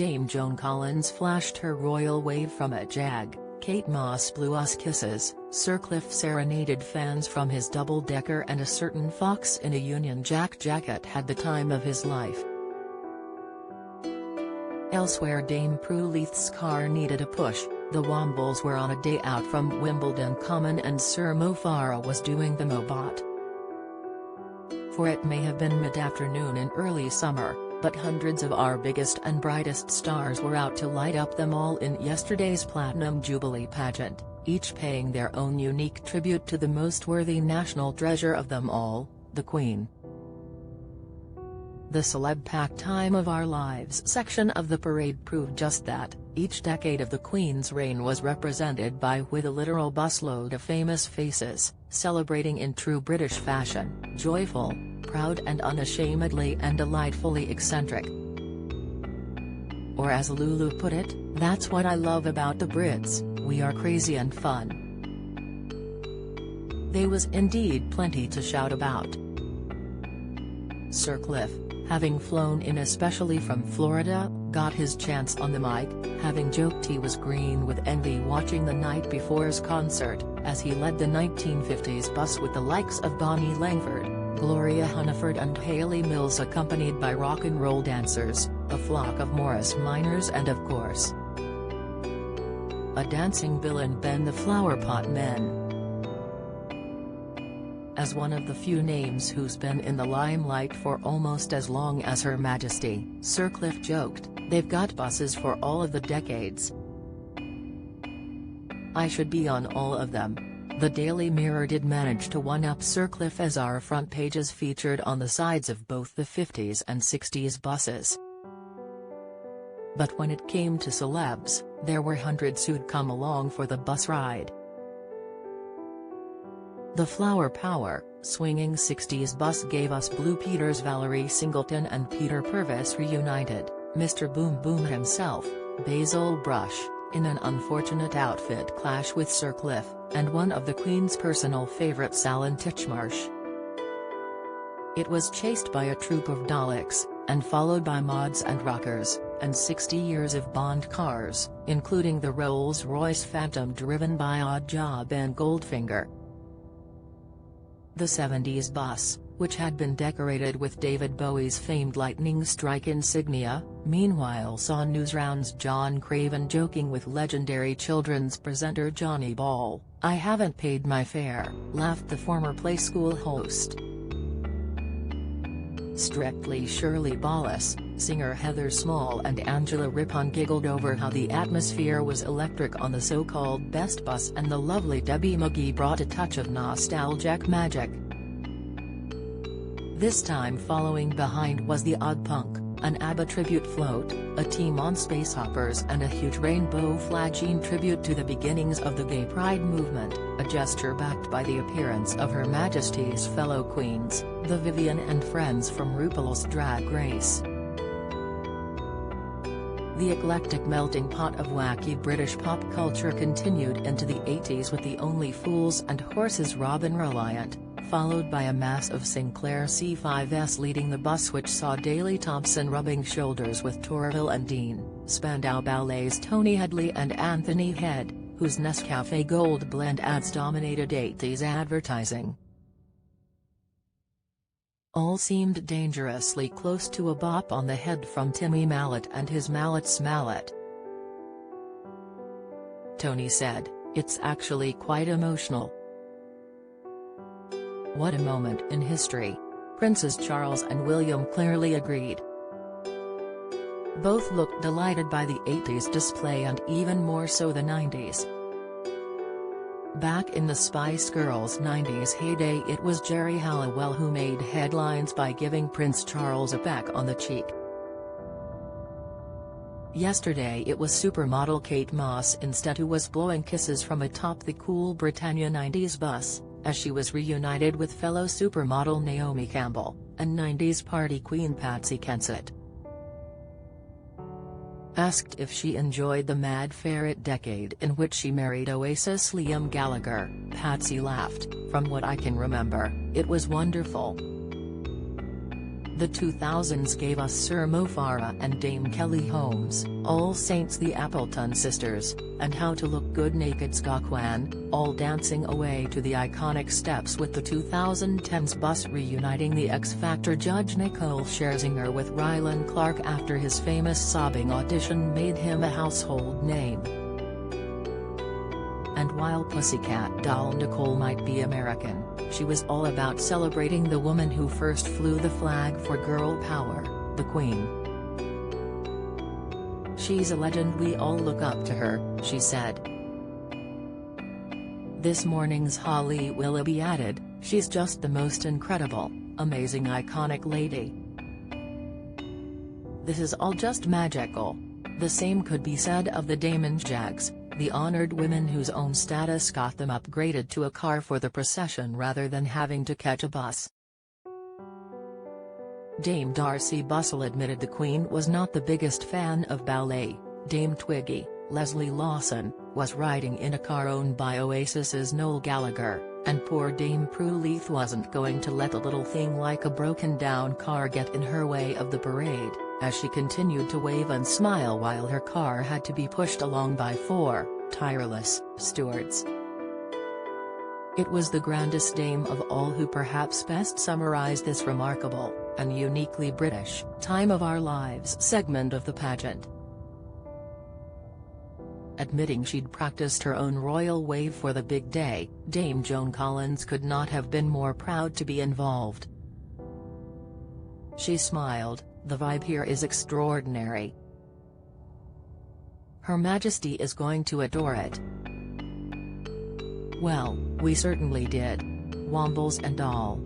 Dame Joan Collins flashed her royal wave from a jag, Kate Moss blew us kisses, Sir Cliff serenaded fans from his double-decker, and a certain fox in a Union Jack jacket had the time of his life. Elsewhere, Dame Prue Leith's car needed a push, the Wombles were on a day out from Wimbledon Common and Sir Mo Farah was doing the Mobot. For it may have been mid-afternoon in early summer, but hundreds of our biggest and brightest stars were out to light up them all in yesterday's Platinum Jubilee pageant, each paying their own unique tribute to the most worthy national treasure of them all, the Queen. The celeb-packed time of our lives section of the parade proved just that. Each decade of the Queen's reign was represented with a literal busload of famous faces, celebrating in true British fashion, joyful, proud and unashamedly and delightfully eccentric. Or as Lulu put it, "That's what I love about the Brits, we are crazy and fun." There was indeed plenty to shout about. Sir Cliff, having flown in especially from Florida, got his chance on the mic, having joked he was green with envy watching the night before's concert, as he led the 1950s bus with the likes of Bonnie Langford, Gloria Hunniford and Hayley Mills, accompanied by rock and roll dancers, a flock of Morris Minors and of course a dancing Bill and Ben the Flowerpot Men. As one of the few names who's been in the limelight for almost as long as Her Majesty, Sir Cliff joked, "They've got buses for all of the decades. I should be on all of them." The Daily Mirror did manage to one-up Sir Cliff, as our front pages featured on the sides of both the 50s and 60s buses. But when it came to celebs, there were hundreds who'd come along for the bus ride. The Flower Power, swinging 60s bus gave us Blue Peter's Valerie Singleton and Peter Purvis reunited, Mr. Boom Boom himself, Basil Brush, in an unfortunate outfit clash with Sir Cliff, and one of the Queen's personal favourites, Alan Titchmarsh. It was chased by a troop of Daleks, and followed by mods and rockers, and 60 years of Bond cars, including the Rolls-Royce Phantom driven by Oddjob and Goldfinger. The 70s bus, which had been decorated with David Bowie's famed lightning strike insignia, meanwhile saw newsrounds John Craven joking with legendary children's presenter Johnny Ball. "I haven't paid my fare," laughed the former Play School host. Strictly Shirley Ballas, singer Heather Small and Angela Rippon giggled over how the atmosphere was electric on the so-called best bus, and the lovely Debbie McGee brought a touch of nostalgic magic. This time following behind was the Odd Punk, an ABBA tribute float, a team on Space Hoppers and a huge rainbow flagging tribute to the beginnings of the gay pride movement, a gesture backed by the appearance of Her Majesty's fellow queens, the Vivian and friends from RuPaul's Drag Race. The eclectic melting pot of wacky British pop culture continued into the 80s with the Only Fools and Horses Robin Reliant, followed by a mass of Sinclair C5s leading the bus, which saw Daley Thompson rubbing shoulders with Torville and Dean, Spandau Ballet's Tony Hadley and Anthony Head, whose Nescafe Gold Blend ads dominated 80s advertising. All seemed dangerously close to a bop on the head from Timmy Mallet and his Mallet's Mallet. Tony said, "It's actually quite emotional. What a moment in history." Princes Charles and William clearly agreed. Both looked delighted by the 80s display and even more so the 90s. Back in the Spice Girls' 90s heyday, it was Jerry Halliwell who made headlines by giving Prince Charles a peck on the cheek. Yesterday it was supermodel Kate Moss instead who was blowing kisses from atop the cool Britannia 90s bus, as she was reunited with fellow supermodel Naomi Campbell, and 90s party queen Patsy Kensit. Asked if she enjoyed the Mad Ferret decade in which she married Oasis Liam Gallagher, Patsy laughed, "From what I can remember, it was wonderful. The 2000s gave us Sir Mo Farah and Dame Kelly Holmes, All Saints the Appleton Sisters, and How to Look Good Naked Skakwan, all dancing away to the iconic steps, with the 2010s bus reuniting the X Factor judge Nicole Scherzinger with Rylan Clark after his famous sobbing audition made him a household name. And while Pussycat doll Nicole might be American, she was all about celebrating the woman who first flew the flag for girl power, the Queen. "She's a legend, we all look up to her," she said. This morning's Holly Willoughby added, "She's just the most incredible, amazing, iconic lady. This is all just magical." The same could be said of the Damon Jags, the honored women whose own status got them upgraded to a car for the procession rather than having to catch a bus. Dame Darcy Bustle admitted the Queen was not the biggest fan of ballet. Dame Twiggy, Leslie Lawson, was riding in a car owned by Oasis's Noel Gallagher, and poor Dame Prue Leith wasn't going to let a little thing like a broken-down car get in her way of the parade, as she continued to wave and smile while her car had to be pushed along by 4 tireless stewards. It was the grandest dame of all who perhaps best summarized this remarkable, and uniquely British, time of our lives segment of the pageant. Admitting she'd practiced her own royal wave for the big day, Dame Joan Collins could not have been more proud to be involved. She smiled, "The vibe here is extraordinary. Her Majesty is going to adore it." Well, we certainly did. Wombles and all.